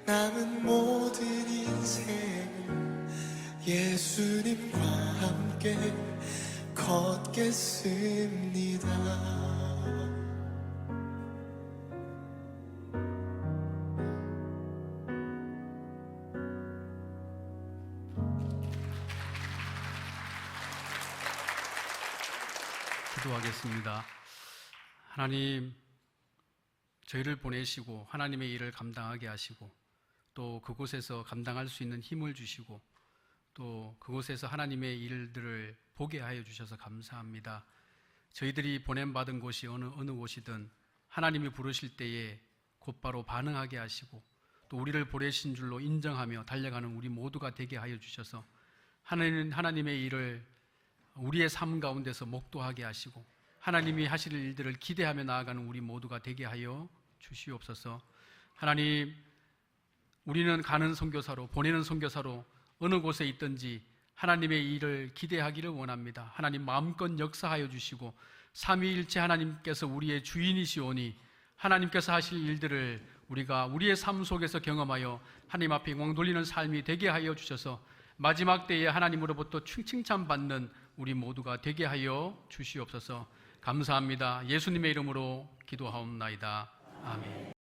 [SPEAKER 2] 남은 모든 인생을 예수님과 함께 걷겠습니다.
[SPEAKER 1] 기도하겠습니다. 하나님, 저희를 보내시고 하나님의 일을 감당하게 하시고 또 그곳에서 감당할 수 있는 힘을 주시고 또 그곳에서 하나님의 일들을 보게 하여 주셔서 감사합니다. 저희들이 보냄받은 곳이 어느 곳이든 하나님이 부르실 때에 곧바로 반응하게 하시고 또 우리를 보내신 줄로 인정하며 달려가는 우리 모두가 되게 하여 주셔서 하나님의 일을 우리의 삶 가운데서 목도하게 하시고 하나님이 하실 일들을 기대하며 나아가는 우리 모두가 되게 하여 주시옵소서. 하나님, 우리는 가는 선교사로, 보내는 선교사로 어느 곳에 있든지 하나님의 일을 기대하기를 원합니다. 하나님 마음껏 역사하여 주시고 삼위일체 하나님께서 우리의 주인이시오니 하나님께서 하실 일들을 우리가 우리의 삶 속에서 경험하여 하나님 앞에 영광 돌리는 삶이 되게 하여 주셔서 마지막 때에 하나님으로부터 칭찬받는 우리 모두가 되게 하여 주시옵소서. 감사합니다. 예수님의 이름으로 기도하옵나이다. 아멘.